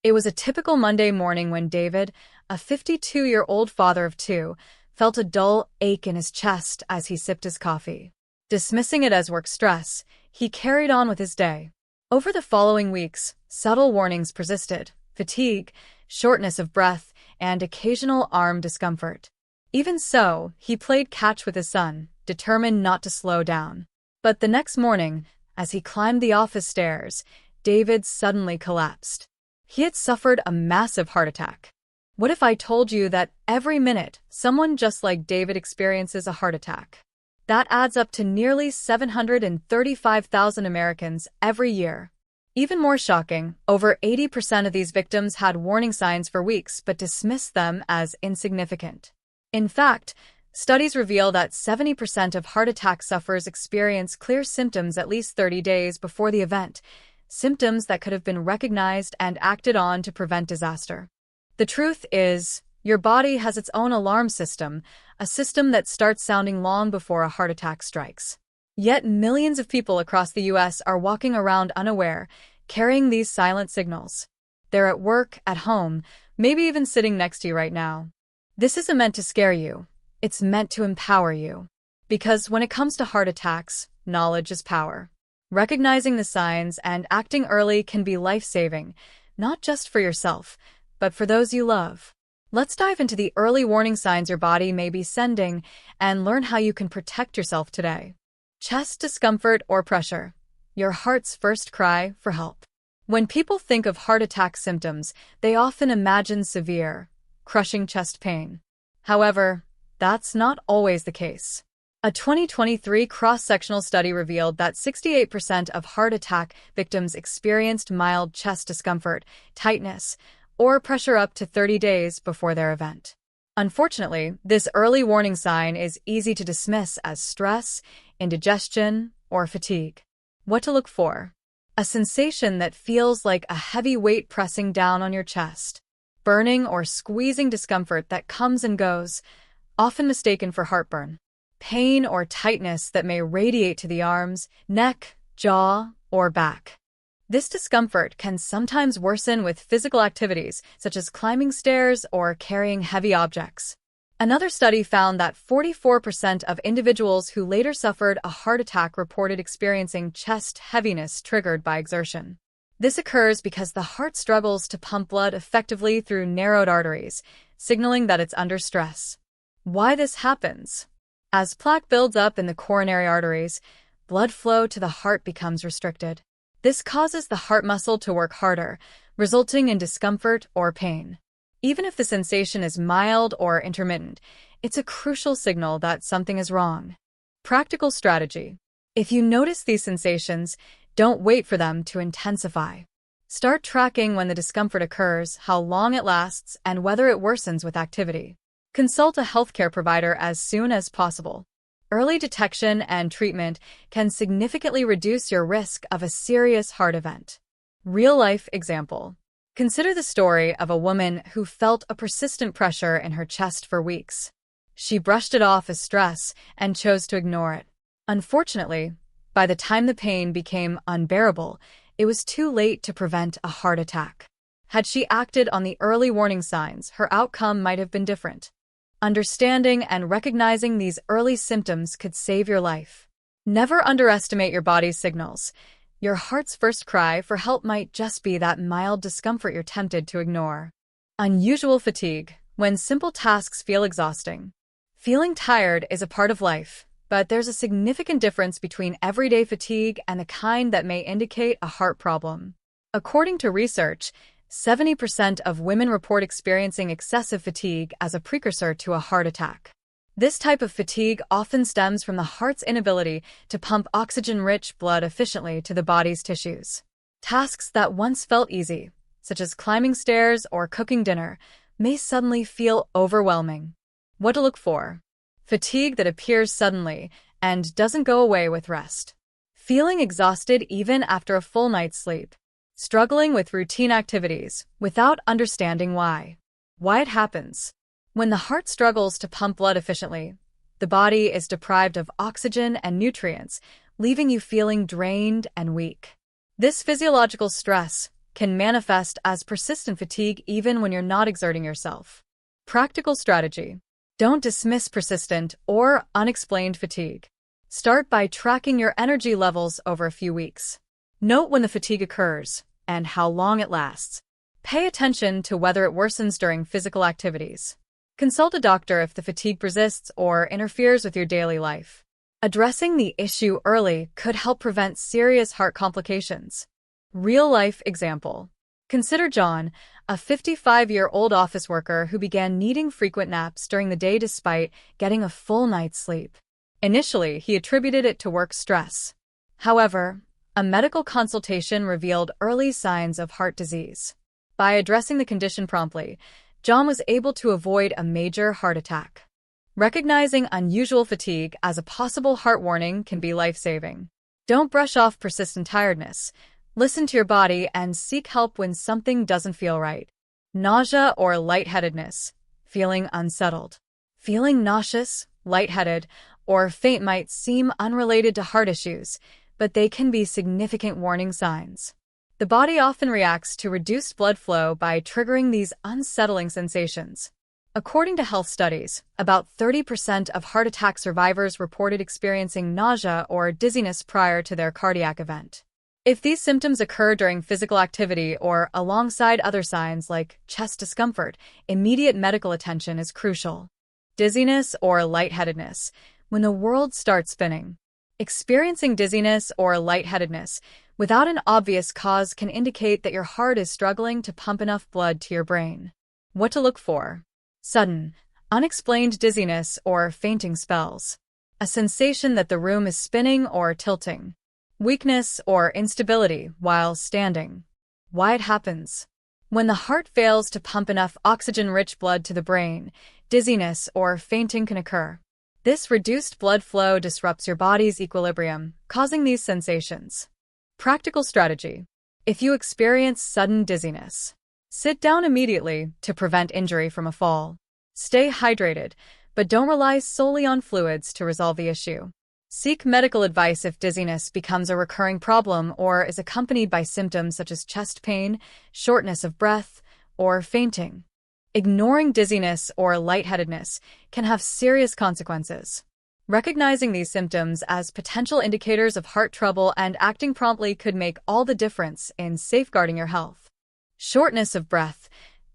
It was a typical Monday morning when David, a 52-year-old father of two, felt a dull ache in his chest as he sipped his coffee. Dismissing it as work stress, he carried on with his day. Over the following weeks, subtle warnings persisted: fatigue, shortness of breath, and occasional arm discomfort. Even so, he played catch with his son, determined not to slow down. But the next morning, as he climbed the office stairs, David suddenly collapsed. He had suffered a massive heart attack. What if I told you that every minute, someone just like David experiences a heart attack? That adds up to nearly 735,000 Americans every year. Even more shocking, over 80% of these victims had warning signs for weeks but dismissed them as insignificant. In fact, studies reveal that 70% of heart attack sufferers experience clear symptoms at least 30 days before the event, symptoms that could have been recognized and acted on to prevent disaster. The truth is, your body has its own alarm system, a system that starts sounding long before a heart attack strikes. Yet millions of people across the U.S. are walking around unaware, carrying these silent signals. They're at work, at home, maybe even sitting next to you right now. This isn't meant to scare you. It's meant to empower you. Because when it comes to heart attacks, knowledge is power. Recognizing the signs and acting early can be life-saving, not just for yourself, but for those you love. Let's dive into the early warning signs your body may be sending and learn how you can protect yourself today. Chest discomfort or pressure. Your heart's first cry for help. When people think of heart attack symptoms, they often imagine severe, crushing chest pain. However, that's not always the case. A 2023 cross-sectional study revealed that 68% of heart attack victims experienced mild chest discomfort, tightness, or pressure up to 30 days before their event. Unfortunately, this early warning sign is easy to dismiss as stress, indigestion, or fatigue. What to look for? A sensation that feels like a heavy weight pressing down on your chest. Burning or squeezing discomfort that comes and goes, often mistaken for heartburn. Pain or tightness that may radiate to the arms, neck, jaw, or back. This discomfort can sometimes worsen with physical activities, such as climbing stairs or carrying heavy objects. Another study found that 44% of individuals who later suffered a heart attack reported experiencing chest heaviness triggered by exertion. This occurs because the heart struggles to pump blood effectively through narrowed arteries, signaling that it's under stress. Why this happens? As plaque builds up in the coronary arteries, blood flow to the heart becomes restricted. This causes the heart muscle to work harder, resulting in discomfort or pain. Even if the sensation is mild or intermittent, it's a crucial signal that something is wrong. Practical strategy. If you notice these sensations, don't wait for them to intensify. Start tracking when the discomfort occurs, how long it lasts, and whether it worsens with activity. Consult a healthcare provider as soon as possible. Early detection and treatment can significantly reduce your risk of a serious heart event. Real-life example. Consider the story of a woman who felt a persistent pressure in her chest for weeks. She brushed it off as stress and chose to ignore it. Unfortunately, by the time the pain became unbearable, it was too late to prevent a heart attack. Had she acted on the early warning signs, her outcome might have been different. Understanding and recognizing these early symptoms could save your life. Never underestimate your body's signals. Your heart's first cry for help might just be that mild discomfort you're tempted to ignore. Unusual fatigue, when simple tasks feel exhausting. Feeling tired is a part of life, but there's a significant difference between everyday fatigue and the kind that may indicate a heart problem. According to research, 70% of women report experiencing excessive fatigue as a precursor to a heart attack. This type of fatigue often stems from the heart's inability to pump oxygen-rich blood efficiently to the body's tissues. Tasks that once felt easy, such as climbing stairs or cooking dinner, may suddenly feel overwhelming. What to look for? Fatigue that appears suddenly and doesn't go away with rest. Feeling exhausted even after a full night's sleep. Struggling with routine activities without understanding why. Why it happens. When the heart struggles to pump blood efficiently, the body is deprived of oxygen and nutrients, leaving you feeling drained and weak. This physiological stress, can manifest as persistent fatigue even when you're not exerting yourself. Practical strategy. Don't dismiss persistent or unexplained fatigue. Start by tracking your energy levels over a few weeks. Note when the fatigue occurs and how long it lasts. Pay attention to whether it worsens during physical activities. Consult a doctor if the fatigue persists or interferes with your daily life. Addressing the issue early could help prevent serious heart complications. Real-life example. Consider John, a 55-year-old office worker who began needing frequent naps during the day despite getting a full night's sleep. Initially, he attributed it to work stress. However, a medical consultation revealed early signs of heart disease. By addressing the condition promptly, John was able to avoid a major heart attack. Recognizing unusual fatigue as a possible heart warning can be life-saving. Don't brush off persistent tiredness. Listen to your body and seek help when something doesn't feel right. Nausea or lightheadedness. Feeling unsettled. Feeling nauseous, lightheaded, or faint might seem unrelated to heart issues, but they can be significant warning signs. The body often reacts to reduced blood flow by triggering these unsettling sensations. According to health studies, about 30% of heart attack survivors reported experiencing nausea or dizziness prior to their cardiac event. If these symptoms occur during physical activity or alongside other signs like chest discomfort, immediate medical attention is crucial. Dizziness or lightheadedness. When the world starts spinning. Experiencing dizziness or lightheadedness without an obvious cause can indicate that your heart is struggling to pump enough blood to your brain. What to look for? Sudden, unexplained dizziness or fainting spells. A sensation that the room is spinning or tilting. Weakness or instability while standing. Why it happens? When the heart fails to pump enough oxygen-rich blood to the brain, dizziness or fainting can occur. This reduced blood flow disrupts your body's equilibrium, causing these sensations. Practical strategy. If you experience sudden dizziness, sit down immediately to prevent injury from a fall. Stay hydrated, but don't rely solely on fluids to resolve the issue. Seek medical advice if dizziness becomes a recurring problem or is accompanied by symptoms such as chest pain, shortness of breath, or fainting. Ignoring dizziness or lightheadedness can have serious consequences. Recognizing these symptoms as potential indicators of heart trouble and acting promptly could make all the difference in safeguarding your health. Shortness of breath,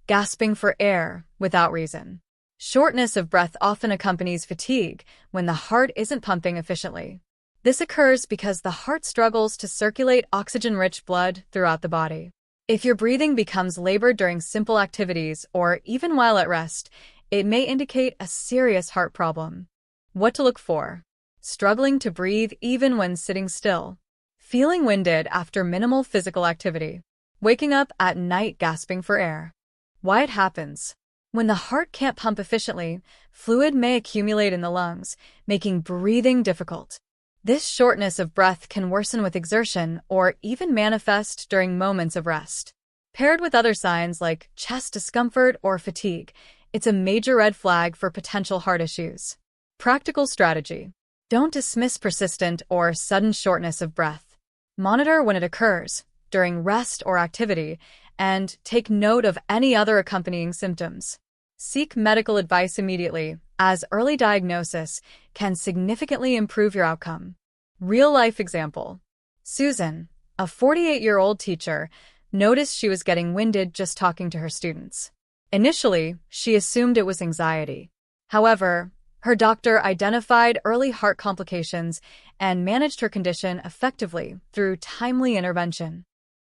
gasping for air without reason. Shortness of breath often accompanies fatigue when the heart isn't pumping efficiently. This occurs because the heart struggles to circulate oxygen-rich blood throughout the body. If your breathing becomes labored during simple activities or even while at rest, it may indicate a serious heart problem. What to look for? Struggling to breathe even when sitting still. Feeling winded after minimal physical activity. Waking up at night gasping for air. Why it happens? When the heart can't pump efficiently, fluid may accumulate in the lungs, making breathing difficult. This shortness of breath can worsen with exertion or even manifest during moments of rest. Paired with other signs like chest discomfort or fatigue, it's a major red flag for potential heart issues. Practical strategy. Don't dismiss persistent or sudden shortness of breath. Monitor when it occurs, during rest or activity, and take note of any other accompanying symptoms. Seek medical advice immediately, as early diagnosis can significantly improve your outcome. Real-life example. Susan, a 48-year-old teacher, noticed she was getting winded just talking to her students. Initially, she assumed it was anxiety. However, her doctor identified early heart complications and managed her condition effectively through timely intervention.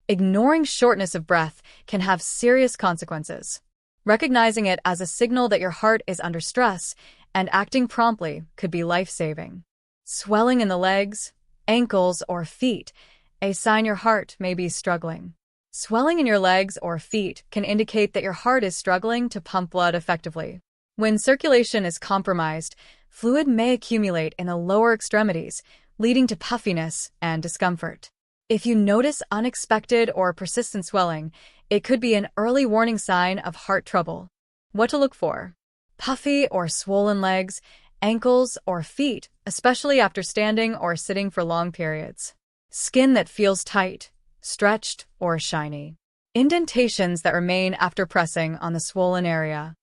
Ignoring shortness of breath can have serious consequences. Recognizing it as a signal that your heart is under stress and acting promptly could be life-saving. Swelling in the legs, ankles, or feet, a sign your heart may be struggling. Swelling in your legs or feet can indicate that your heart is struggling to pump blood effectively. When circulation is compromised, fluid may accumulate in the lower extremities, leading to puffiness and discomfort. If you notice unexpected or persistent swelling, it could be an early warning sign of heart trouble. What to look for? Puffy or swollen legs, ankles, or feet, especially after standing or sitting for long periods. Skin that feels tight, stretched, or shiny. indentations that remain after pressing on the swollen area.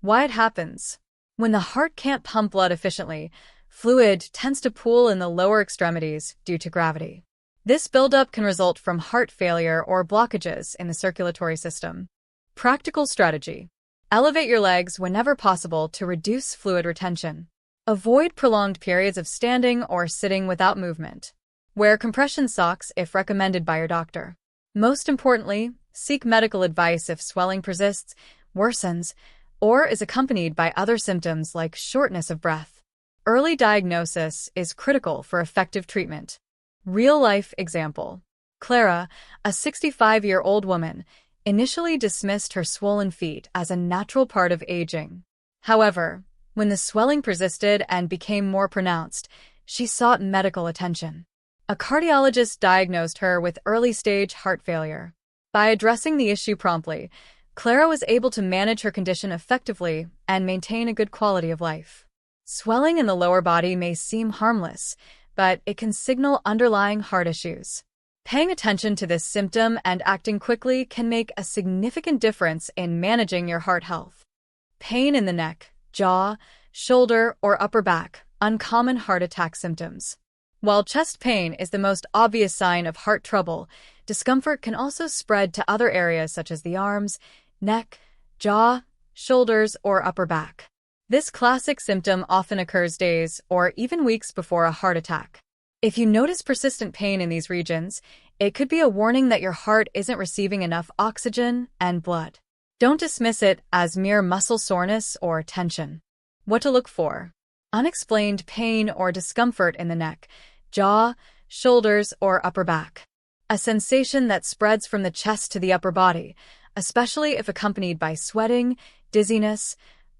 Why it happens? When the heart can't pump blood efficiently, fluid tends to pool in the lower extremities due to gravity. This buildup can result from heart failure or blockages in the circulatory system. Practical strategy: elevate your legs whenever possible to reduce fluid retention. Avoid prolonged periods of standing or sitting without movement. Wear compression socks if recommended by your doctor. Most importantly, seek medical advice if swelling persists, worsens, or is accompanied by other symptoms like shortness of breath. Early diagnosis is critical for effective treatment. Real-life example. Clara, a 65-year-old woman, initially dismissed her swollen feet as a natural part of aging. However, when the swelling persisted and became more pronounced, she sought medical attention. A cardiologist diagnosed her with early-stage heart failure. By addressing the issue promptly, Clara was able to manage her condition effectively and maintain a good quality of life. Swelling in the lower body may seem harmless, but it can signal underlying heart issues. Paying attention to this symptom and acting quickly can make a significant difference in managing your heart health. Pain in the neck, jaw, shoulder, or upper back, uncommon heart attack symptoms. While chest pain is the most obvious sign of heart trouble, discomfort can also spread to other areas such as the arms, neck, jaw, shoulders, or upper back. This classic symptom often occurs days or even weeks before a heart attack. If you notice persistent pain in these regions, it could be a warning that your heart isn't receiving enough oxygen and blood. Don't dismiss it as mere muscle soreness or tension. What to look for: unexplained pain or discomfort in the neck, jaw, shoulders, or upper back. A sensation that spreads from the chest to the upper body, especially if accompanied by sweating, dizziness,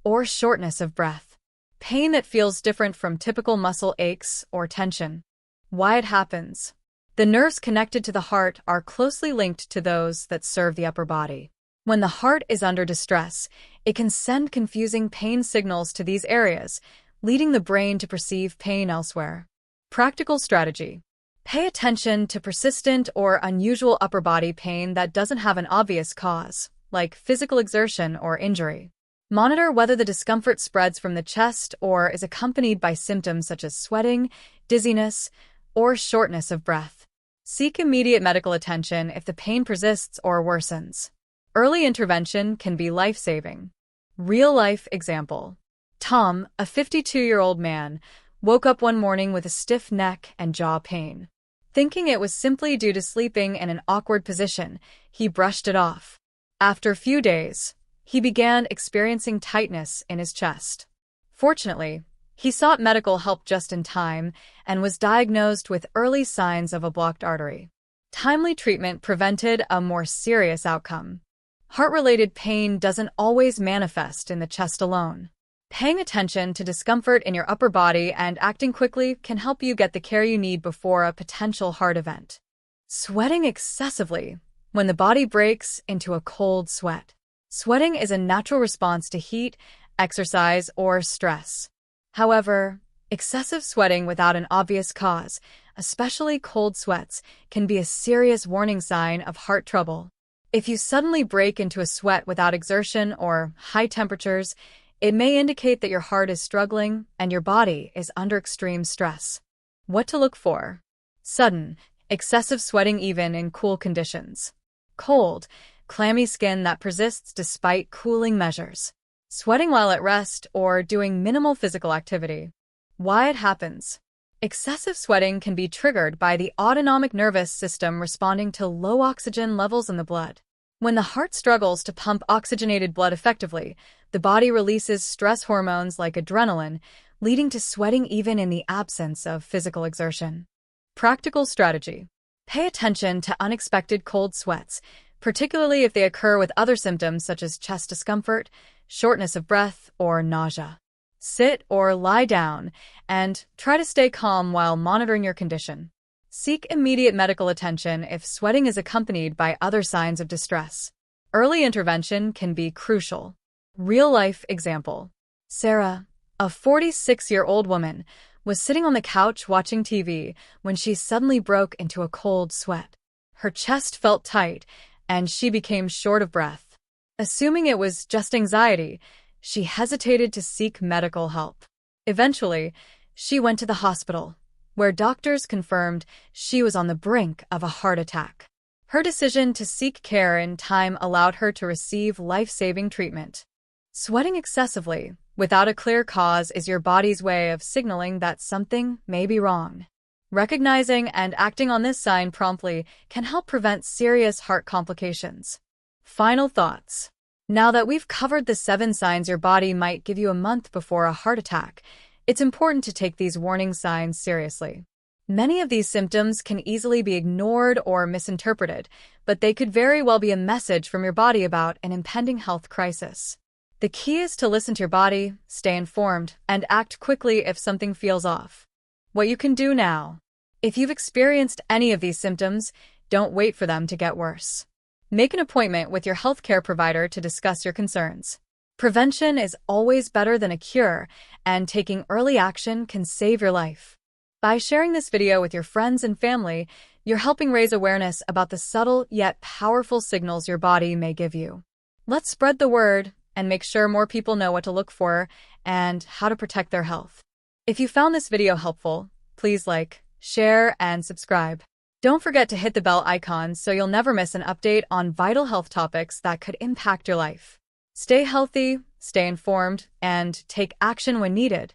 or shortness of breath. Pain that feels different from typical muscle aches or tension. Why it happens? The nerves connected to the heart are closely linked to those that serve the upper body. When the heart is under distress, it can send confusing pain signals to these areas, leading the brain to perceive pain elsewhere. Practical strategy: pay attention to persistent or unusual upper body pain that doesn't have an obvious cause, like physical exertion or injury. Monitor whether the discomfort spreads from the chest or is accompanied by symptoms such as sweating, dizziness, or shortness of breath. Seek immediate medical attention if the pain persists or worsens. Early intervention can be life-saving. Real-life example. Tom, a 52-year-old man, woke up one morning with a stiff neck and jaw pain. Thinking it was simply due to sleeping in an awkward position, he brushed it off. After a few days, he began experiencing tightness in his chest. Fortunately, he sought medical help just in time and was diagnosed with early signs of a blocked artery. Timely treatment prevented a more serious outcome. Heart-related pain doesn't always manifest in the chest alone. Paying attention to discomfort in your upper body and acting quickly can help you get the care you need before a potential heart event. Sweating excessively. When the body breaks into a cold sweat. Sweating is a natural response to heat, exercise, or stress. However, excessive sweating without an obvious cause, especially cold sweats, can be a serious warning sign of heart trouble. If you suddenly break into a sweat without exertion or high temperatures, it may indicate that your heart is struggling and your body is under extreme stress. What to look for? Sudden, excessive sweating even in cool conditions. Cold, clammy skin that persists despite cooling measures. Sweating while at rest or doing minimal physical activity. Why it happens? Excessive sweating can be triggered by the autonomic nervous system responding to low oxygen levels in the blood. When the heart struggles to pump oxygenated blood effectively, the body releases stress hormones like adrenaline, leading to sweating even in the absence of physical exertion. Practical strategy. Pay attention to unexpected cold sweats, particularly if they occur with other symptoms such as chest discomfort, shortness of breath, or nausea. Sit or lie down and try to stay calm while monitoring your condition. Seek immediate medical attention if sweating is accompanied by other signs of distress. Early intervention can be crucial. Real-life example. Sarah, a 46-year-old woman, was sitting on the couch watching TV when she suddenly broke into a cold sweat. Her chest felt tight, and she became short of breath. Assuming it was just anxiety, she hesitated to seek medical help. Eventually, she went to the hospital, where doctors confirmed she was on the brink of a heart attack. Her decision to seek care in time allowed her to receive life-saving treatment. Sweating excessively, without a clear cause, is your body's way of signaling that something may be wrong. Recognizing and acting on this sign promptly can help prevent serious heart complications. Final thoughts. Now that we've covered the 7 signs your body might give you a month before a heart attack, it's important to take these warning signs seriously. Many of these symptoms can easily be ignored or misinterpreted, but they could very well be a message from your body about an impending health crisis. The key is to listen to your body, stay informed, and act quickly if something feels off. What you can do now. If you've experienced any of these symptoms, don't wait for them to get worse. Make an appointment with your healthcare provider to discuss your concerns. Prevention is always better than a cure, and taking early action can save your life. By sharing this video with your friends and family, you're helping raise awareness about the subtle yet powerful signals your body may give you. Let's spread the word and make sure more people know what to look for and how to protect their health. If you found this video helpful, please like, share, and subscribe. Don't forget to hit the bell icon so you'll never miss an update on vital health topics that could impact your life. Stay healthy, stay informed, and take action when needed.